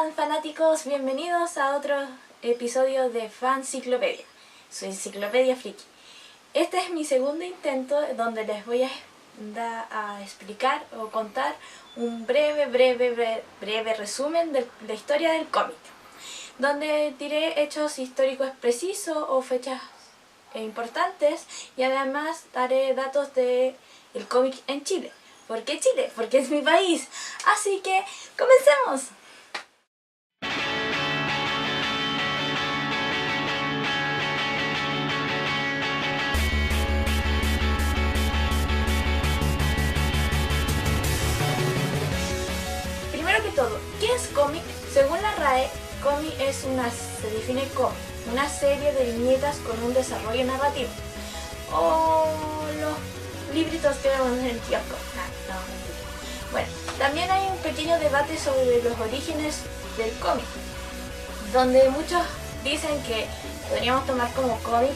fanáticos, bienvenidos a otro episodio de Fanciclopedia, su enciclopedia friki. Este es mi segundo intento donde les voy a explicar o contar un breve resumen de la historia del cómic, donde diré hechos históricos precisos o fechas importantes y además daré datos del cómic en Chile. ¿Por qué Chile? Porque es mi país. Así que comencemos. Primero que todo, ¿qué es cómic? Según la RAE, cómic se define como una serie de viñetas con un desarrollo narrativo. O los libritos que vemos en el kiosco. Bueno, también hay un pequeño debate sobre los orígenes del cómic, donde muchos dicen que podríamos tomar como cómics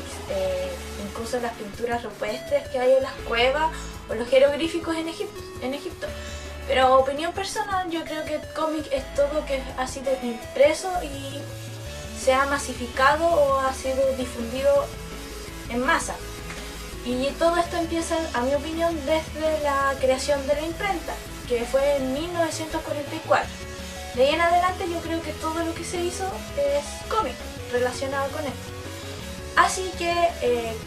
incluso las pinturas rupestres que hay en las cuevas o los jeroglíficos en Egipto. Pero opinión personal, yo creo que el cómic es todo que ha sido impreso y se ha masificado o ha sido difundido en masa. Y todo esto empieza, a mi opinión, desde la creación de la imprenta, que fue en 1944. De ahí en adelante yo creo que todo lo que se hizo es cómic relacionado con esto. Así que,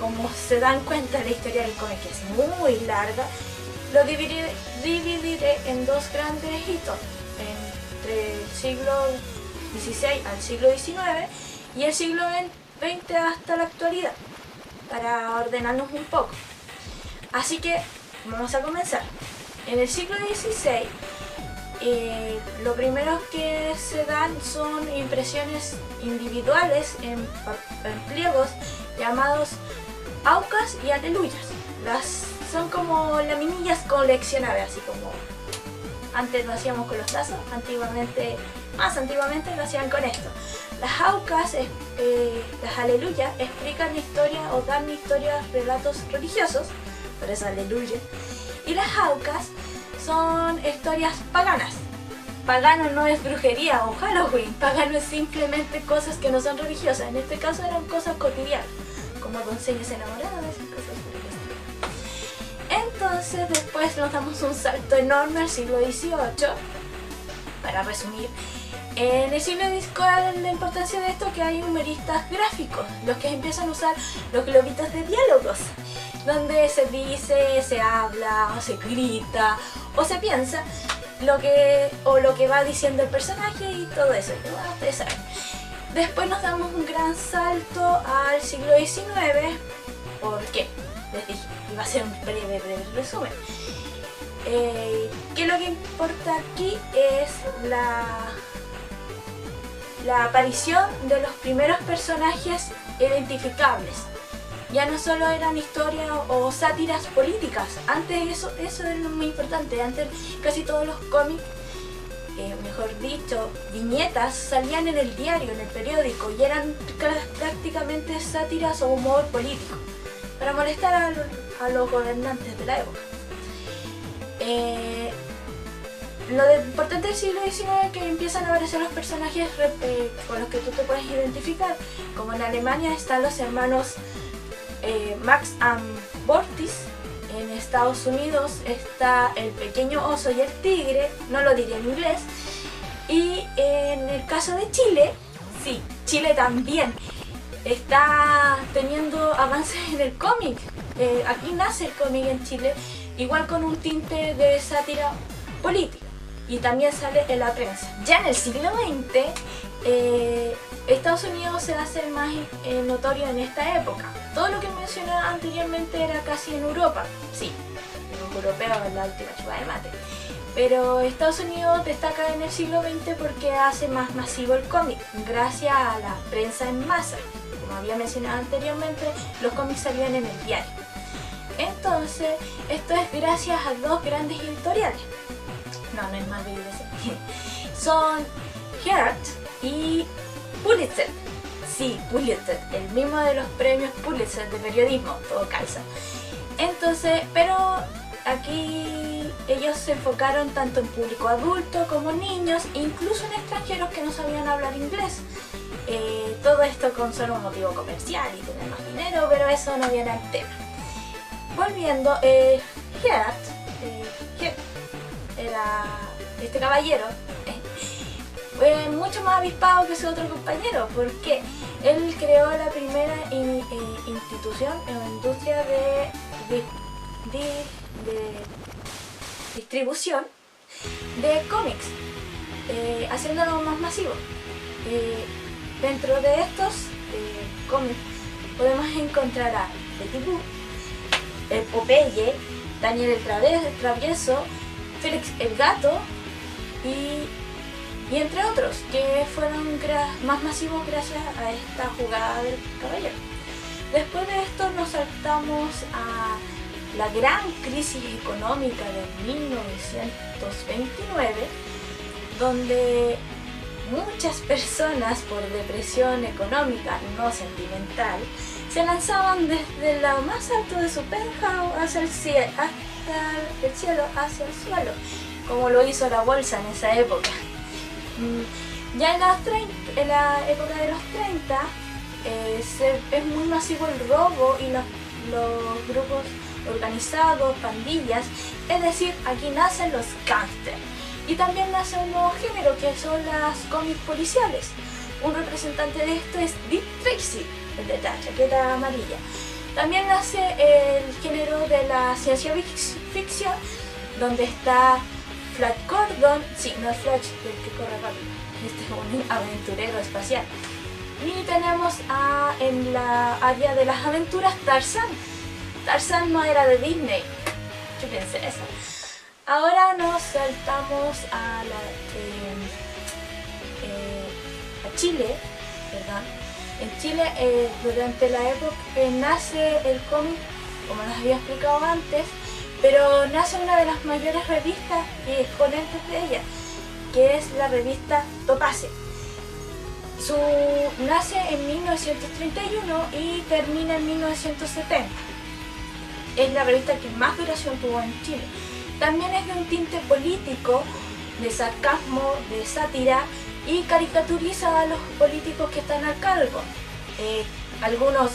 como se dan cuenta, la historia del cómic es muy larga. Lo dividiré en dos grandes hitos, entre el siglo XVI al siglo XIX y el siglo XX hasta la actualidad, para ordenarnos un poco. Así que vamos a comenzar. En el siglo XVI, lo primero que se dan son impresiones individuales en pliegos llamados aucas y aleluyas. Son como laminillas coleccionables, así como antes lo hacíamos con los tazos, más antiguamente lo hacían con esto. Las aucas, las aleluyas, explican historias o dan historias, relatos religiosos, por eso aleluya. Y las aucas son historias paganas. Pagano no es brujería o Halloween, pagano es simplemente cosas que no son religiosas. En este caso eran cosas cotidianas, como doncellas enamoradas y cosas por el estilo. Entonces después nos damos un salto enorme al siglo XVIII, para resumir. En el siglo XX, ¿cuál es la importancia de esto? Que hay humoristas gráficos, los que empiezan a usar los globitos de diálogos, donde se dice, se habla, o se grita, o se piensa lo que va diciendo el personaje y todo eso. Ustedes saben. Después nos damos un gran salto al siglo XIX. ¿Por qué? Les dije, iba a ser un breve resumen. Que lo que importa aquí es la aparición de los primeros personajes identificables. Ya no solo eran historias o sátiras políticas. Antes eso era lo muy importante. Antes casi todos los cómics, mejor dicho, viñetas, salían en el diario, en el periódico, y eran prácticamente sátiras o humor político, para molestar a los gobernantes de la época. Lo importante del siglo XIX es que empiezan a aparecer los personajes con los que tú te puedes identificar. Como en Alemania están los hermanos Max and Bortis. En Estados Unidos está el pequeño oso y el tigre, no lo diré en inglés. Y en el caso de Chile, sí, Chile también está teniendo avances en el cómic. Aquí nace el cómic en Chile, igual con un tinte de sátira política, y también sale en la prensa. Ya en el siglo XX, Estados Unidos se hace más notorio en esta época. Todo lo que mencioné anteriormente era casi en Europa, sí, los europeos en la última chupa de mate. Pero Estados Unidos destaca en el siglo XX porque hace más masivo el cómic, gracias a la prensa en masa. Como había mencionado anteriormente, los cómics salían en el diario. Entonces, esto es gracias a dos grandes editoriales. No es más de son Heart y Pulitzer. Sí, Pulitzer, el mismo de los premios Pulitzer de periodismo, todo calza. Entonces, pero aquí ellos se enfocaron tanto en público adulto como niños, incluso en extranjeros que no sabían hablar inglés. Todo esto con solo un motivo comercial y tener más dinero, pero eso no viene al tema. Volviendo, Gerard era este caballero, fue mucho más avispado que su otro compañero, porque él creó la primera institución en industria de distribución de cómics, haciéndolo más masivo. Dentro de estos cómics podemos encontrar a Betty Boop, el Popeye, Daniel el Travieso, Félix el Gato y entre otros, que fueron más masivos gracias a esta jugada del caballero. Después de esto nos saltamos a la gran crisis económica de 1929, donde muchas personas por depresión económica no sentimental se lanzaban desde lo más alto de su penthouse hacia el cielo, hacia el suelo, como lo hizo la bolsa en esa época. Ya en la época de los 30 es muy masivo el robo y los grupos organizados, pandillas, es decir, aquí nacen los gángsters. Y también nace un nuevo género que son las cómics policiales. Un representante de esto es Dick Tracy, el de la chaqueta amarilla. También nace el género de la ciencia ficción, donde está Flash Gordon, sí, no es Flash el que corre rápido, este es un aventurero espacial. Y tenemos en la área de las aventuras Tarzán. Tarzán no era de Disney, yo pensé eso. Ahora nos saltamos a Chile, ¿verdad? En Chile, durante la época nace el cómic, como les había explicado antes, pero nace una de las mayores revistas y exponentes de ella, que es la revista Topace. Nace en 1931 y termina en 1970. Es la revista que más duración tuvo en Chile. También es de un tinte político, de sarcasmo, de sátira y caricaturiza a los políticos que están al cargo. Algunos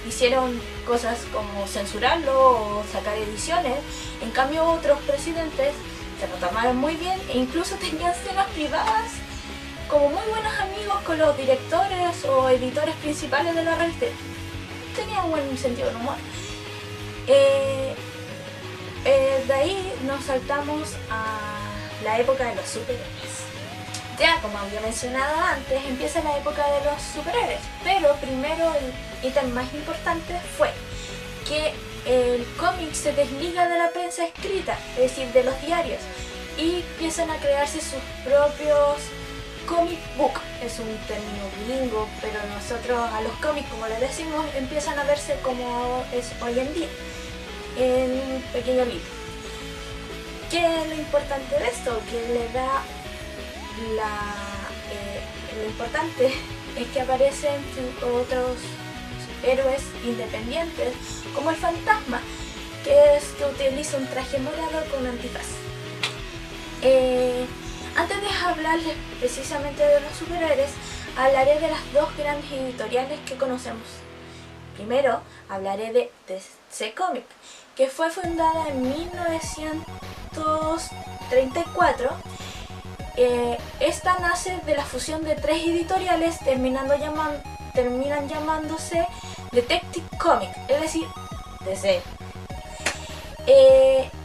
hicieron cosas como censurarlo o sacar ediciones, en cambio otros presidentes se lo tomaron muy bien e incluso tenían cenas privadas como muy buenos amigos con los directores o editores principales de la revista. Tenían un buen sentido del humor. De ahí nos saltamos a la época de los superhéroes. Ya, como había mencionado antes, empieza la época de los superhéroes, pero primero el ítem más importante fue que el cómic se desliga de la prensa escrita, es decir, de los diarios, y empiezan a crearse sus propios comic book. Es un término gringo, pero nosotros a los cómics, como les decimos, empiezan a verse como es hoy en día, en un pequeño libro. ¿Qué es lo importante de esto? Que le da lo importante es que aparecen otros héroes independientes, como el Fantasma, que utiliza un traje morado con antifaz. Antes de hablarles precisamente de los superhéroes, hablaré de las dos grandes editoriales que conocemos. Primero hablaré de DC Comics, que fue fundada en 1934. Esta nace de la fusión de tres editoriales, terminan llamándose Detective Comics, es decir, DC.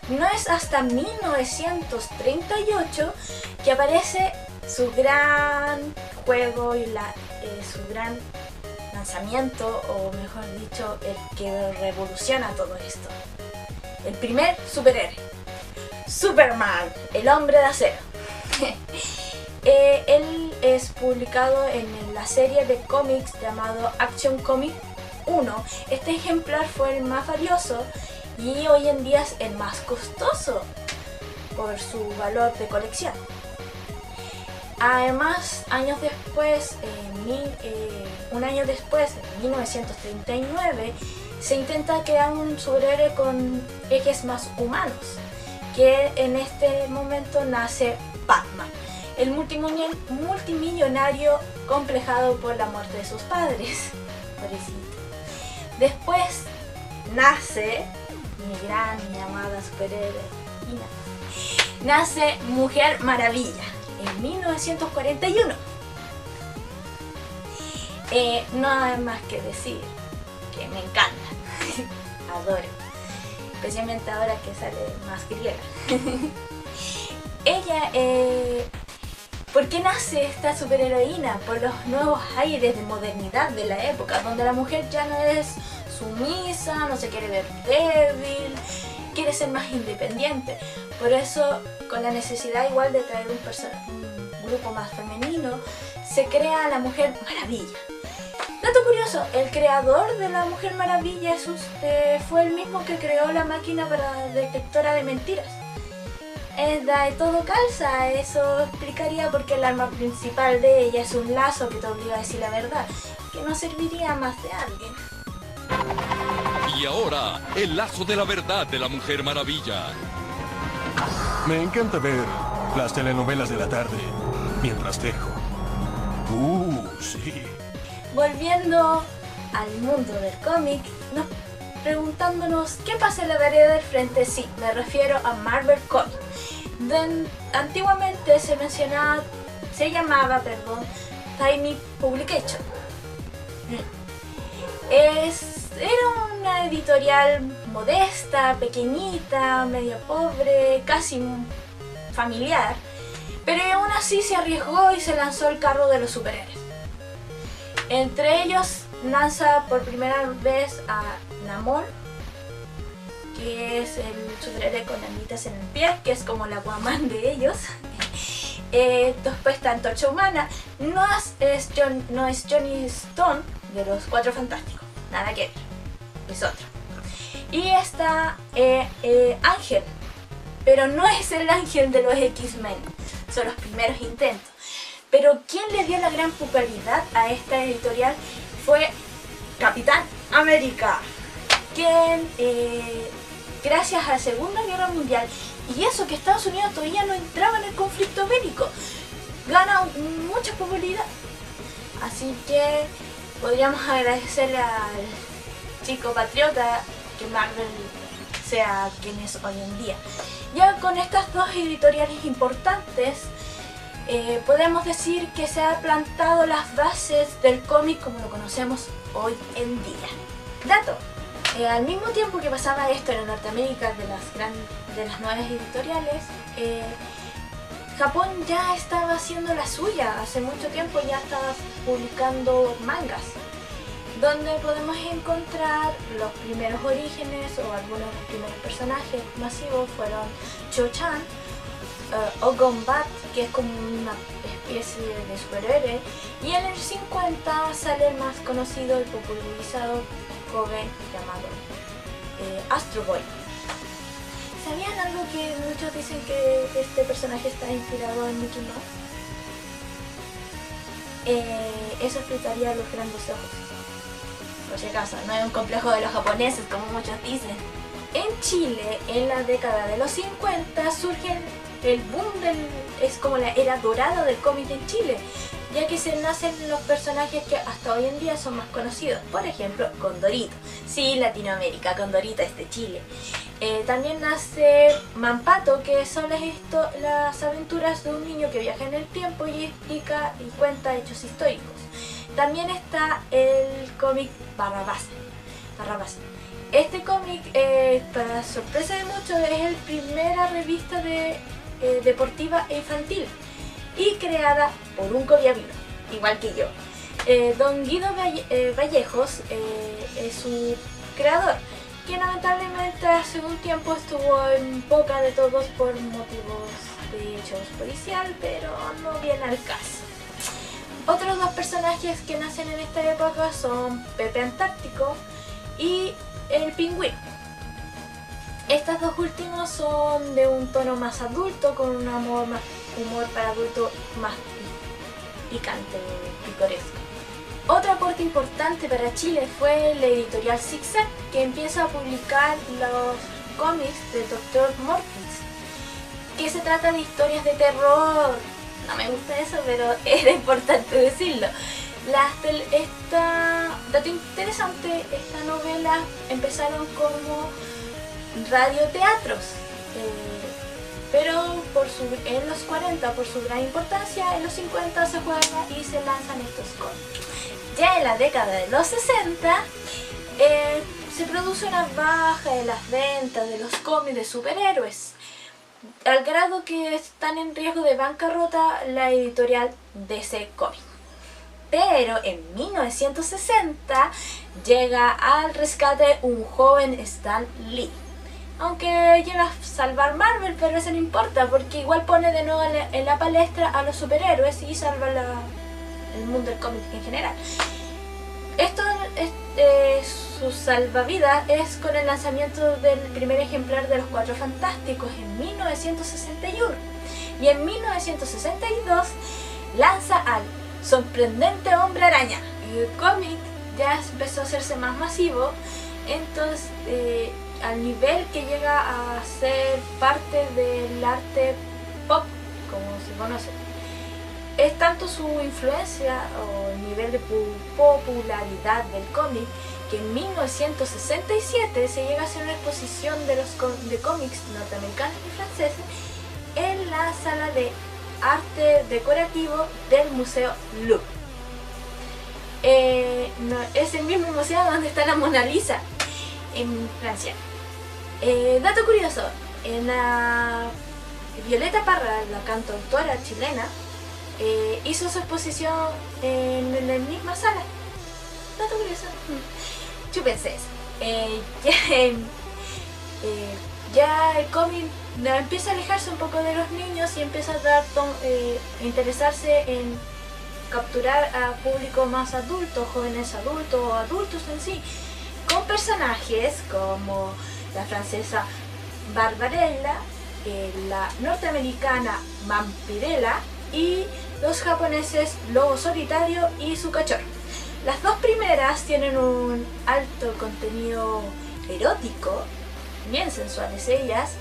No es hasta 1938 que aparece su gran juego y su gran lanzamiento, o mejor dicho, el que revoluciona todo esto. El primer superhéroe, Superman, el hombre de acero. Él es publicado en la serie de cómics llamado Action Comics 1. Este ejemplar fue el más valioso y hoy en día es el más costoso por su valor de colección. Además, años después, un año después, en 1939, se intenta crear un superhéroe con ejes más humanos, que en este momento nace Batman, el multimillonario complejado por la muerte de sus padres. Pobrecito. Después nace mi amada superheroína. Nace Mujer Maravilla en 1941. No hay más que decir que me encanta. Adoro. Especialmente ahora que sale más griega. Ella, ¿por qué nace esta superheroína? Por los nuevos aires de modernidad de la época, donde la mujer ya no es sumisa, no se quiere ver débil, quiere ser más independiente. Por eso, con la necesidad igual de traer un grupo más femenino, se crea la Mujer Maravilla. Dato curioso, el creador de la Mujer Maravilla fue el mismo que creó la máquina para detectora de mentiras. De todo calza, eso explicaría por qué el arma principal de ella es un lazo que te obliga a decir la verdad, que no serviría a más de alguien. Y ahora, el lazo de la verdad de la Mujer Maravilla. Me encanta ver las telenovelas de la tarde mientras tejo. Sí. Volviendo al mundo del cómic, preguntándonos qué pasa en la vereda del frente, sí, me refiero a Marvel Comics. Antiguamente se llamaba Tiny Publication. Era una editorial modesta, pequeñita, medio pobre, casi familiar, pero aún así se arriesgó y se lanzó el carro de los superhéroes. Entre ellos lanza por primera vez a Namor, que es el superhéroe con anitas en el pie, que es como la Aquaman de ellos. Después está Antorcha Humana, no es Johnny Stone de los Cuatro Fantásticos, nada que ver, es otro. Y está Ángel, pero no es el Ángel de los X-Men, son los primeros intentos. Pero quien le dio la gran popularidad a esta editorial fue Capitán América, quien gracias a la Segunda Guerra Mundial, y eso que Estados Unidos todavía no entraba en el conflicto bélico, gana mucha popularidad. Así que podríamos agradecerle al chico patriota que Marvel sea quien es hoy en día. Ya con estas dos editoriales importantes, podemos decir que se han plantado las bases del cómic como lo conocemos hoy en día. Dato: al mismo tiempo que pasaba esto en Norteamérica de las nuevas editoriales, Japón ya estaba haciendo la suya. Hace mucho tiempo ya estaba publicando mangas, donde podemos encontrar los primeros orígenes o algunos de los primeros personajes masivos fueron Cho-chan, Ogonbat, que es como una especie de superhéroe, y en el 50 sale el más conocido y popularizado joven llamado Astro Boy. ¿Sabían algo que muchos dicen que este personaje está inspirado en Mickey Mouse? Eso explicaría los grandes ojos. Por si acaso, no es un complejo de los japoneses como muchos dicen. En Chile, en la década de los 50, surge el boom es como la era dorada del cómic en Chile, ya que se nacen los personajes que hasta hoy en día son más conocidos. Por ejemplo, Condorito. Sí, Latinoamérica, Condorito es de Chile. También nace Mampato, que son las aventuras de un niño que viaja en el tiempo y explica y cuenta hechos históricos. También está el cómic Barrabás. Este cómic, para sorpresa de muchos, es la primera revista deportiva e infantil y creada por un cobiavino, igual que yo. Don Guido Vallejos es su creador, que lamentablemente hace un tiempo estuvo en boca de todos por motivos de hechos policial, pero no viene al caso. Otros dos personajes que nacen en esta época son Pepe Antártico y el Pingüino. Estos dos últimos son de un tono más adulto, con un humor para adulto más picante, picoresco. Otro aporte importante para Chile fue la editorial Zig-Zag, que empieza a publicar los cómics de Dr. Mortis. que se trata de historias de terror. No me gusta eso, pero era importante decirlo. Dato interesante, esta novela empezaron como radioteatros, pero en los 40, por su gran importancia, en los 50 se juega y se lanzan estos cómics. Ya en la década de los 60 se produce una baja en las ventas de los cómics de superhéroes, al grado que están en riesgo de bancarrota la editorial DC Comics. Pero en 1960 llega al rescate un joven Stan Lee. Aunque llega a salvar Marvel, pero eso no importa, porque igual pone de nuevo en la palestra a los superhéroes y salva el mundo del cómic en general. Esto su salvavidas es con el lanzamiento del primer ejemplar de los Cuatro Fantásticos en 1961. Y en 1962 lanza al sorprendente Hombre Araña. El cómic ya empezó a hacerse más masivo, entonces al nivel que llega a ser parte del arte pop, como se conoce. Es tanto su influencia o el nivel de popularidad del cómic que en 1967 se llega a hacer una exposición de cómics norteamericanos y franceses en la sala de arte decorativo del Museo Louvre. Es el mismo museo donde está la Mona Lisa en Francia. Dato curioso, Violeta Parra, la cantautora chilena, hizo su exposición en la misma sala. Dato curioso. Chúpense eso. Ya el cómic empieza a alejarse un poco de los niños y empieza a interesarse en capturar a público más adulto, jóvenes adultos o adultos en sí, con personajes como la francesa Barbarella, la norteamericana Vampirella y los japoneses Lobo Solitario y su cachorro. Las dos primeras tienen un alto contenido erótico, bien sensuales ellas,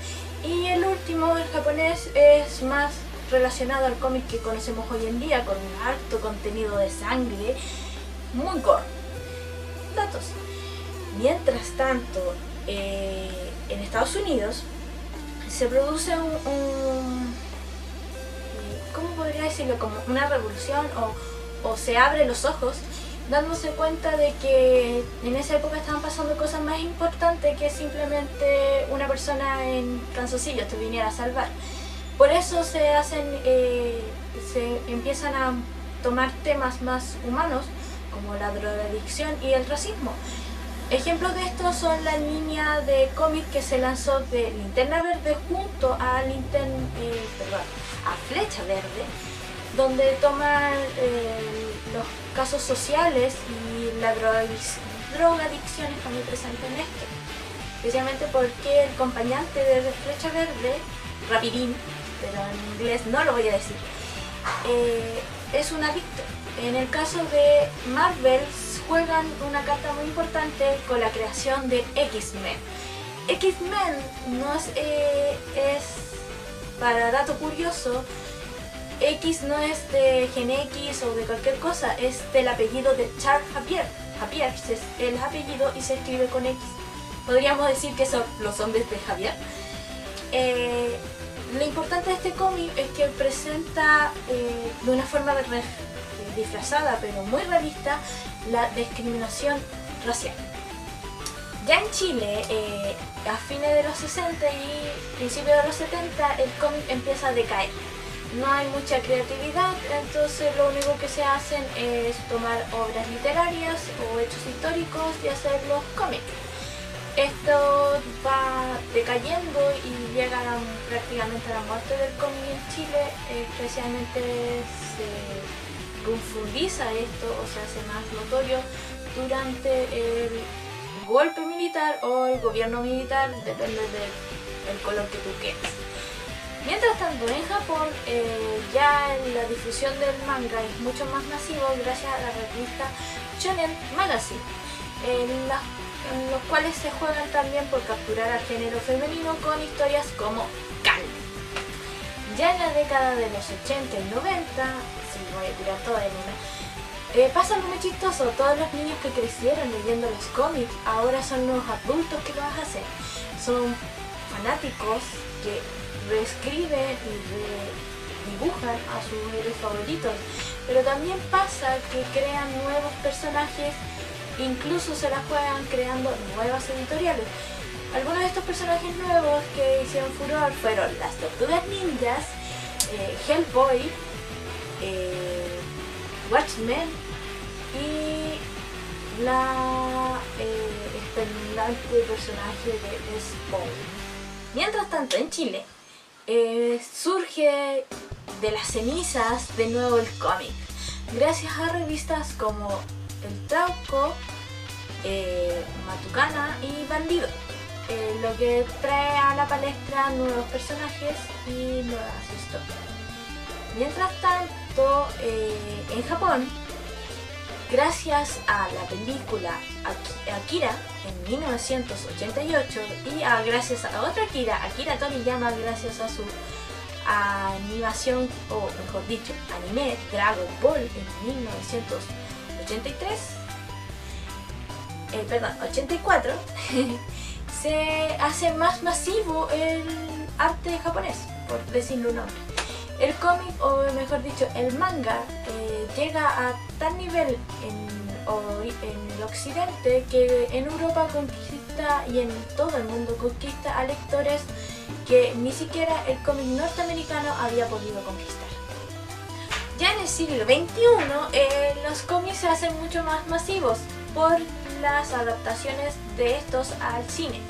y el último, el japonés, es más relacionado al cómic que conocemos hoy en día, con un alto contenido de sangre, muy gore. Datos. Mientras tanto, en Estados Unidos se produce ¿cómo podría decirlo? Como una revolución o se abren los ojos, dándose cuenta de que en esa época estaban pasando cosas más importantes que simplemente una persona en calzoncillos te viniera a salvar. Por eso se empiezan a tomar temas más humanos como la drogadicción y el racismo. Ejemplos de esto son la línea de cómic que se lanzó de Linterna Verde junto a Flecha Verde, donde toman los casos sociales y la drogadicción está muy presente en esto. Especialmente porque el acompañante de Flecha Verde, Rapidín, pero en inglés no lo voy a decir, es un adicto. En el caso de Marvel juegan una carta muy importante con la creación de X-Men. X-Men no es, para dato curioso, X no es de Gen X o de cualquier cosa, es del apellido de Charles Xavier. Xavier es el apellido y se escribe con X. Podríamos decir que son los hombres de Xavier. Lo importante de este cómic es que presenta de una forma disfrazada pero muy realista la discriminación racial. Ya en Chile, a fines de los 60 y principios de los 70, el cómic empieza a decaer. No hay mucha creatividad, entonces lo único que se hacen es tomar obras literarias o hechos históricos y hacerlos cómics. Esto va decayendo y llega prácticamente a la muerte del cómic en Chile, especialmente se profundiza esto o se hace más notorio durante el golpe militar o el gobierno militar, depende del color que tú quieras. Mientras tanto, en Japón ya la difusión del manga es mucho más masivo gracias a la revista Shonen Magazine, en los cuales se juegan también por capturar al género femenino con historias como Cal. Ya en la década de los 80 y 90, si voy a tirar todo en una, pasa algo muy chistoso. Todos los niños que crecieron leyendo los cómics ahora son los adultos que los hacen. Son fanáticos que reescriben y dibujan a sus héroes favoritos. Pero también pasa que crean nuevos personajes, incluso se las juegan creando nuevas editoriales. Algunos de estos personajes nuevos que hicieron furor fueron las Tortugas Ninjas, Hellboy, Watchmen y la espeluznante personaje de Spawn. Mientras tanto, en Chile surge de las cenizas de nuevo el cómic, gracias a revistas como El Trauco, Matucana y Bandido, lo que trae a la palestra nuevos personajes y nuevas historias. Mientras tanto, en Japón, gracias a la película Akira en 1988 y gracias a otra Akira Toriyama, gracias a su animación, o mejor dicho, anime Dragon Ball en 84, se hace más masivo el arte japonés, por decirlo un nombre. El cómic, o mejor dicho, el manga, llega a tal nivel en el occidente que en Europa conquista y en todo el mundo conquista a lectores que ni siquiera el cómic norteamericano había podido conquistar. Ya en el siglo XXI los cómics se hacen mucho más masivos por las adaptaciones de estos al cine,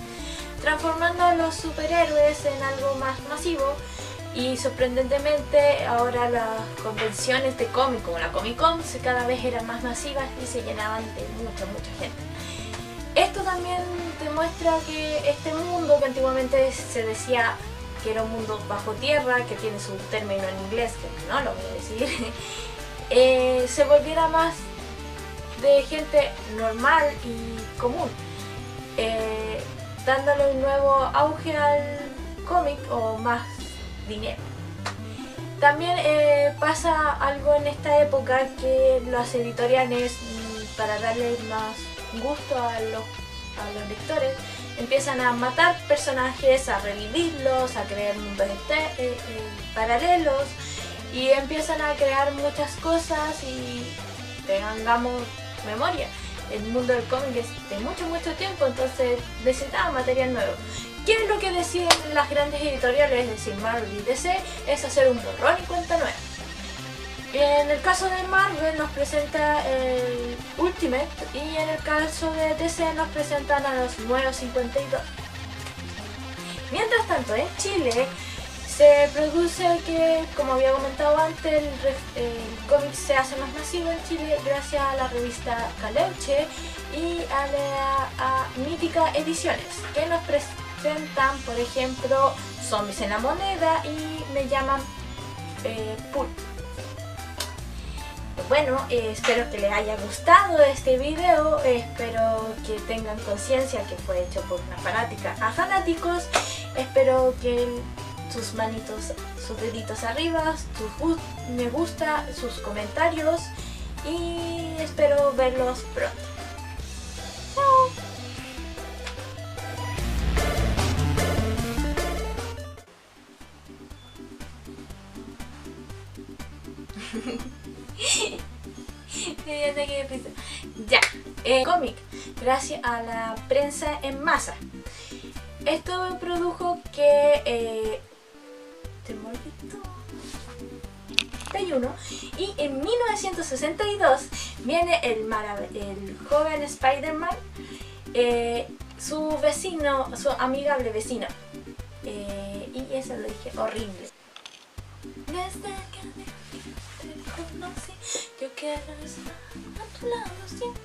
transformando a los superhéroes en algo más masivo. Y sorprendentemente ahora las convenciones de cómic como la Comic Con cada vez eran más masivas y se llenaban de mucha gente. Esto también demuestra que este mundo, que antiguamente se decía que era un mundo bajo tierra, que tiene su término en inglés, que no lo voy a decir, se volviera más de gente normal y común, dándole un nuevo auge al cómic o más dinero. También pasa algo en esta época que las editoriales, para darle más gusto a los lectores, empiezan a matar personajes, a revivirlos, a crear mundos paralelos y empiezan a crear muchas cosas. Y tengamos memoria, el mundo del cómic es de mucho tiempo, entonces necesitaba material nuevo. ¿Qué es lo que deciden las grandes editoriales, es decir, Marvel y DC? Es hacer un borrón y cuenta nueva. En el caso de Marvel nos presenta el Ultimate y en el caso de DC nos presentan a los nuevos 52. Mientras tanto, en Chile se produce que, como había comentado antes, el cómic se hace más masivo en Chile gracias a la revista Caleuche y a Mítica Ediciones, que nos presentan, por ejemplo, Zombies en la Moneda y Me Llaman Pulp. Bueno, espero que les haya gustado este video, espero que tengan conciencia que fue hecho por una fanática a fanáticos. Espero que sus manitos, sus deditos arriba, sus me gusta, sus comentarios, y espero verlos pronto. Chao. Ya, cómic, gracias a la prensa en masa. Esto produjo que y en 1962 viene el joven Spider-Man, su vecino, su amigable vecino, y eso lo dije horrible. Desde que te conocí, yo quiero estar a tu lado siempre.